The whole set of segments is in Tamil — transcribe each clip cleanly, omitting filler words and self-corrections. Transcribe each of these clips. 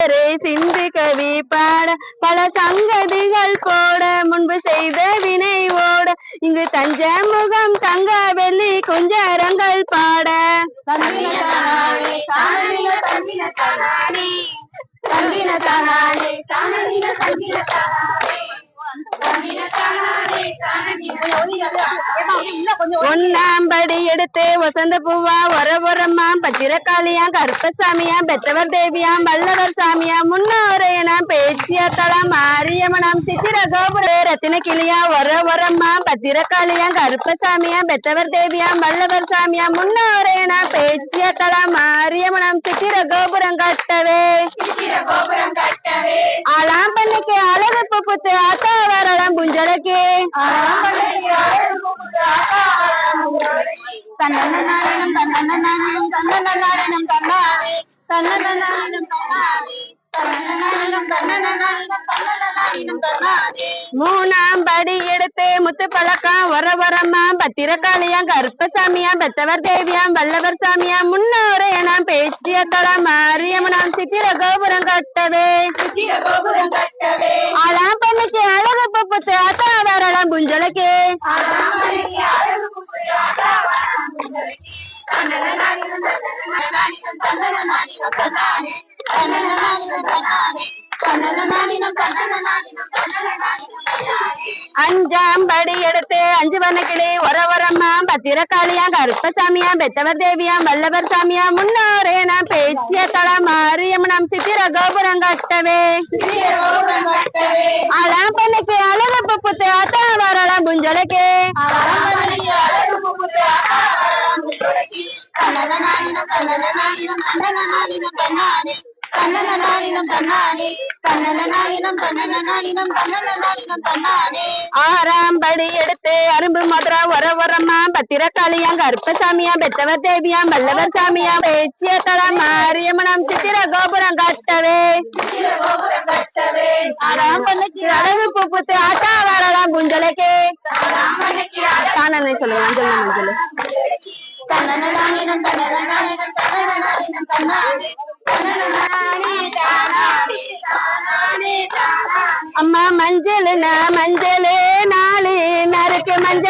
சில்லறை சிந்து கவி பாட பல சங்கதிகள் போட முன்பு செய்த வினை ஓட இங்கு தஞ்ச முகம் தங்க வெள்ளி குஞ்சரங்கள் பாட ஒன்னாம்படி எடுத்து வசந்த பூவா ஒரமா பத்திரக்காளியா கருப்பசாமியா பெத்தவர் தேவியா வல்லவர் சாமியா முன்னோரையனாம் பேச்சியத்தளம் மாரியம்மனாம் சித்திர கோபுர ரத்தின கிளியா ஒரமா பத்திரக்காளியா கருப்பசாமியா பெத்தவர் தேவியா வல்லவர் சாமியா முன்னோரையனாம் பேச்சியத்தளம் மாரியம்மனாம் சித்திர கோபுரம் கட்டவே ஆளாம் பண்ணிக்கு அழகு புப்புத்து ஆத்தா வரலாம் புஞ்சலக்கே மூணாம் படி எடுத்து முத்து பழக்கம் வரமா பத்திரக்காளியா கருப்பசாமியா பெத்தவர் தேவியா வல்லவர் சாமியா முன்னோரையனாம் பேச்சிய தளம் மாரியம்மனாம் சித்திர கோபுரம் கட்டவே ஆளாம் பண்ணிக்கு அழகு புப்புத்து ஆத்தா வரலாம் புஞ்சலக்கே அஞ்சாம் படி எடுத்து அஞ்சு வண்ணக்கிளி ஒரமா பத்திரக்காளியா கருப்பசாமியா பெத்தவர் தேவியா வல்லவர் சாமியா முன்னோரேனாம் பேச்சிய தளம் மாரியம்மனாம் சித்திர கோபுரம் கட்டவே ஆளாம் பண்ணிக்கு அழகு புப்புத்து ஆத்தா வரலாம் புஞ்சலக்கே ஆறாம் படி எடுத்து அரும்பு மதுரா ஒரமா பத்திரக்காளியா கருப்பசாமியா பெத்தவர் தேவியா வல்லவர் சாமியா பேச்சிய தளம் மாரியம்மனாம் சித்திர கோபுரம் கட்டவே அழகு புப்புத்து ஆட்டா வரலாம் குஞ்சலைக்கே தானே சொல்லுங்க மஞ்சள் அம்மா மஞ்சள் மஞ்சள் நாளு நறுக்கு மஞ்ச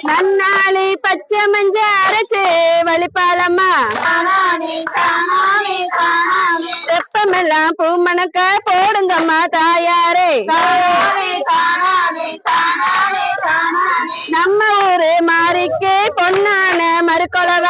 நன்னாளி பச்சை மஞ்ச அரைச்சு வழிபாலம்மா வெப்பமெல்லாம் பூ மணக்க போடுங்கம்மா தாயாரே நம்ம ஊரு மாறிக்கு பொன்னான மறுக்கொலவ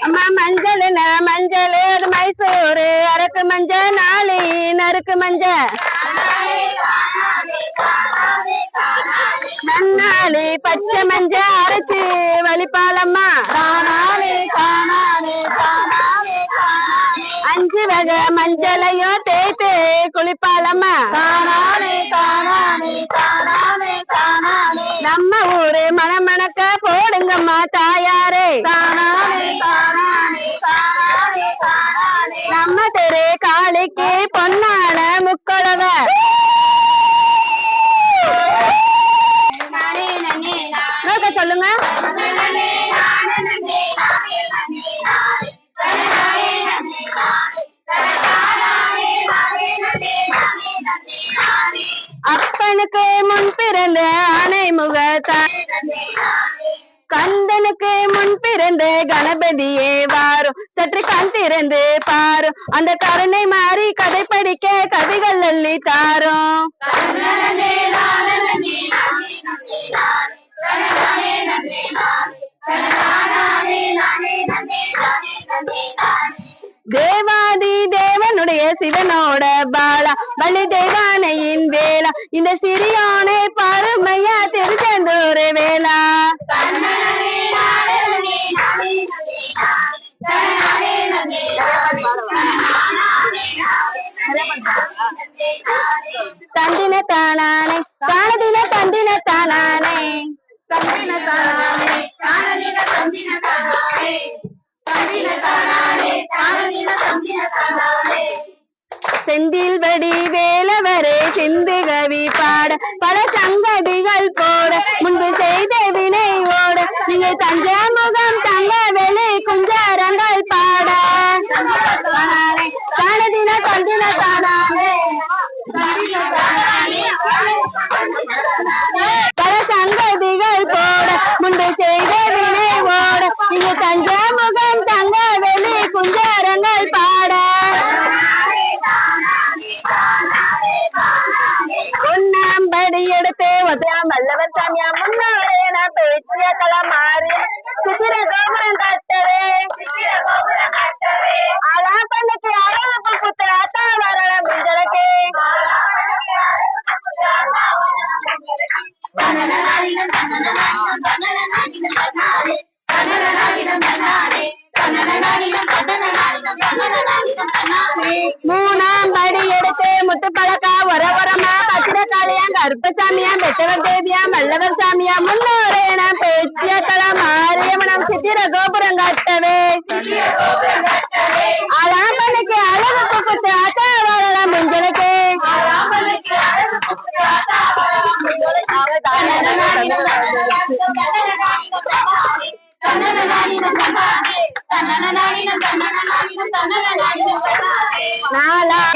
அம்மா மஞ்சள் மஞ்சள் அது மைசூரு அரக்கு மஞ்ச நாளி நறுக்கு மஞ்ச நன்னாளி பச்சை மஞ்ச அரைச்சு வழிபாலம்மா அஞ்சு வகை மஞ்சளையும் தேய்த்து குளிப்பாலம்மா நம்ம ஊரு மணமணக்க போடுங்கம்மா தாயாரே நம்ம தெரு காளிக்கு பொன்னான முக்கொலவ சொல்லுங்க அப்பனுக்கு முன் பிறந்த ஆனை முகத்தான் கந்தனுக்கு முன் பிறந்த கணபதியே வாரும் சற்று கண் திறந்து பாரும் அந்த கருணை மாறி கதை படிக்க கதைகள் அள்ளி தாரும் தேவாதி தேவனுடைய சிவனோட பாலா பலி தேவானையின் வேளா இந்த சிறியோனை பருமையா திருச்செந்தூர் வேளா தந்தின தானானே தானதின தந்தின தானானே தந்தின தானானே தானதின தந்தின தானானே தந்தின தானானே தானதின தந்தின தானானே செந்தில் வடி வேல சிந்து கவி பாட பல சங்கதிகள் போட முன்பு செய்த வினை ஓட நீங்க தஞ்சமுகம் தங்க வெளி குஞ்சாரங்கள் பாட தானதின கண்டின தானாலே பல சங்கதிகள் போட முன்பு செய்த வினை ஓட நீங்க தஞ்சமுகம் தங்க வெளி குஞ்சாரங்கள் பாட ஒன்னாம்படி எடுத்து ஒதாம் வல்லவர் சாமியா முன்னாரே நான் பேச்சிய களமாறி சித்திர கோபுரம் கட்டவே ஆளா பண்ணுக்கு அளவு புத்து ஆத்தா வரல முஞ்சலக்கு மூணாம் படி எடுத்து முத்து பழக்கா வரவரமா பத்திரகாளியா கருப்பசாமியா பெற்றவர் தேவியா மல்லவர் சாமியா முன்னோரே நான் பேச்சிய களம் மாரியம்மனம் சித்திர கோபுரம் கட்டவே ஆளாம்பனுக்கு அழகு புத்து ஆத்தா வரலாம் முஞ்சலுக்கு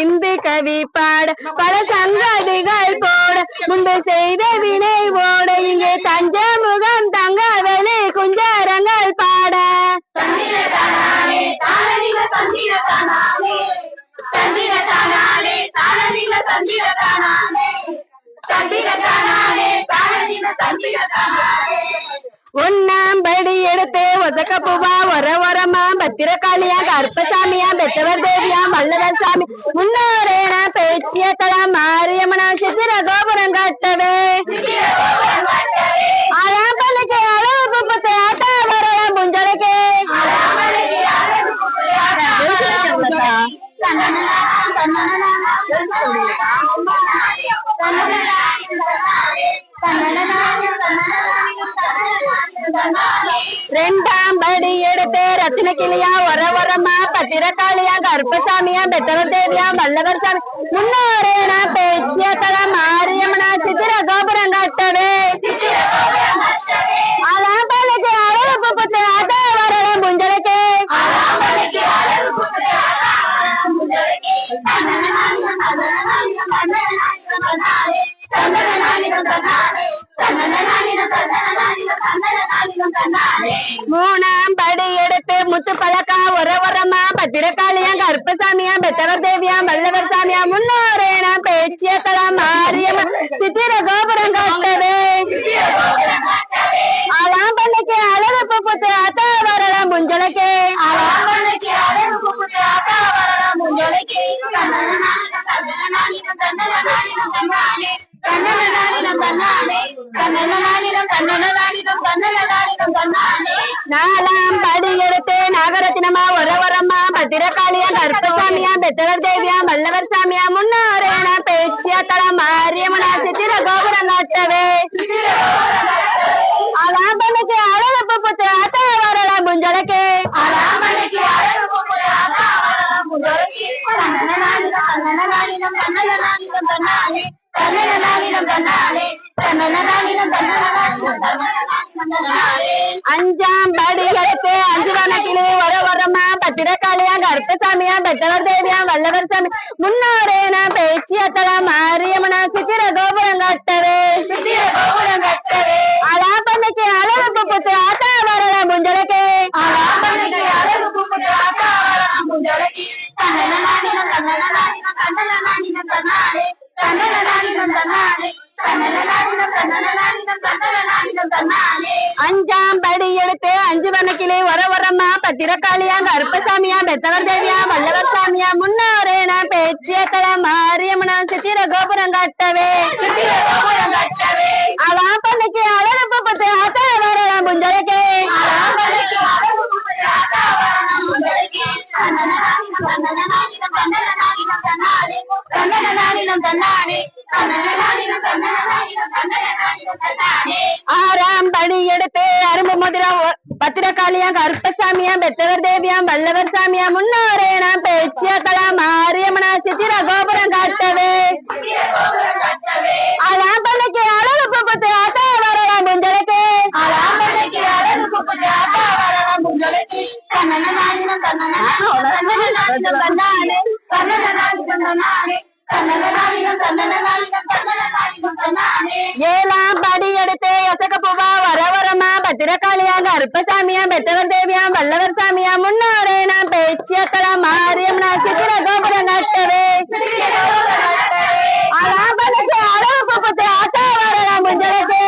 இந்து கவி பாட பல சங்கதிகள் போட முன்பு செய்த வினை ஓட இங்கே தஞ்சமுகம் தங்க வெளி குஞ்சாரங்கள் பாட ஒன்னாம்படி எடுத்து ஒதக்கப்புவா ஒரவரமா பத்திரகாளியா கருப்பசாமியா பெற்றவர் தேவியா மல்லவர் சாமி முன்னோரேனா பேச்சிய களம் மாரியம்மனா சித்திர கோபுரம் கட்டவே ஆளாம்பலுக்கு அளவு புத்து ஆட்டா வரலாம் முஞ்சலுக்கு ரெண்டாம் படி எடுத்து ரத்தின கிளியா ஒரவரமா பத்திரகாளியா கருப்பசாமியா பெற்றவர் தேவியா வல்லவர் சாமி முன்னோரே நான் பேச்சிய களம் மாரியம்மனா சித்திர கோபுரம் கட்டவே ஆளாம்பலுக்கு அளவு புத்து ஆட்டா வரலாம் முஞ்சலுக்கு மூணாம் படி எடுத்து முத்து பழக்கா ஒரவரமா பத்திரகாளியா கருப்பசாமியா பெற்றவர் தேவியா வல்லவர் சாமியா முன்னோரே நான் பேச்சிய களம் மாரியம்மன் சித்திர கோபுரம் கட்டவே ஆளாம்பண்ணுக்கு அழகு புத்து ஆத்தா வரலாம் முஞ்சலுக்கு நாலாம் படி எடுத்து நாகரத்தினமா ஒரவரமா பத்திரகாளியா கருப்பசாமியா பெற்றவர் தேவியா வல்லவர் சாமியா முன்னோரே நான் பேச்சிய களம் மாரியம்மனா சித்திர கோபுரம் கட்டவே ஆளாம்பனுக்கு அழகு புத்து ஆத்தா வரலாம் முஞ்சலுக்கு அஞ்சாம் படி எடுத்து அஞ்சு வனக்கிலே ஒரவரமா பத்திரகாளியா கருப்பசாமியா பெற்றவர் தேவியா வல்லவர் சாமி முன்னோரே நான் பேச்சிய களம் மாரியம்மனா சித்திர கோபுரம் கட்டவே ஆளாம்பனுக்கு அழகு புத்து ஆத்தா வரலாம் முஞ்சலுக்கு அஞ்சாம் படி எடுத்து அஞ்சு வனக்கிலே ஒரவரமா பத்திரகாளியா கருப்பசாமியா பெற்றவர் தேவியா வல்லவர் சாமியா முன்னோரே நான் பேச்சிய களம் மாரியம்மனா சித்திர கோபுரம் கட்டவே ஆளாம்பனுக்கு அழகு புத்து ஆத்தா வரலாம் முஞ்சலுக்கு ஆறாம் படி எடுத்து அரும்பு மதுரா பத்திரகாளியா கருப்பசாமியா பெற்றவர் தேவியா வல்லவர் சாமியா முன்னோரே நான் பேச்சிய களம் மாரியம்மனா சித்திர கோபுரம் கட்டவே சாமியா பெத்தவர் தேவியா வல்லவர் சாமியா முன்னோரே நான் பேச்சியத்தலாம் மாரியம்மனா சித்திர கோபுரம் கட்டவே அழகு பப்பத்தை ஆட்டா வரலாம் முஞ்சலுக்கு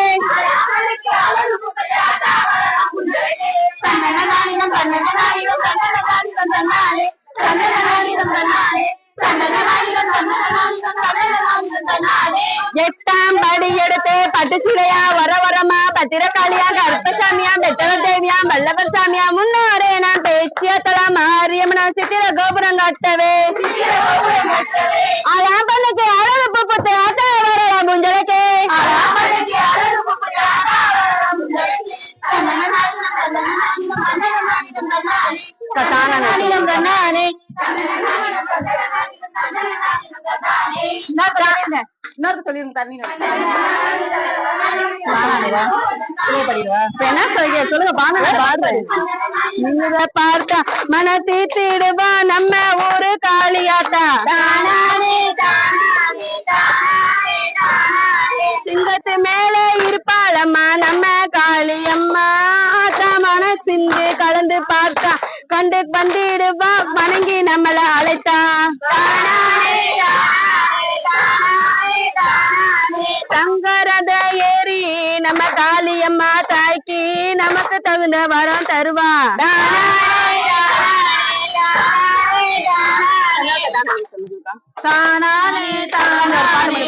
எட்டாம் படி எடுத்து பட்டு சிலையா வரவரமா பத்திரக்காளியா கருப்பசாமியா பெத்தவர் தேவியா வல்லவர் சாமியா முன்னோரே நான் பேச்சியத்தலாம் மாரியம்மனா சித்திர கோபுரம் கட்டவே அழகு அழகு பப்பத்தை ஆட்டா வரலாம் முஞ்சலுக்கு பார்த்தா மன தீத்திடுவா நம்ம ஊரு காளியாத்தா சிங்கத்து மேல இருப்பாளம்மா நம்ம காளியம்மா ஆத்தா மனசிந்து கலந்து பார்த்தா கண்டு வந்திடுவா வணங்கி நம்மள அழைத்தா சங்கரத ஏறி நம்ம காளியம்மா தாய்க்கு நமக்கு தகுந்த வரம் தருவா தானானே தானானே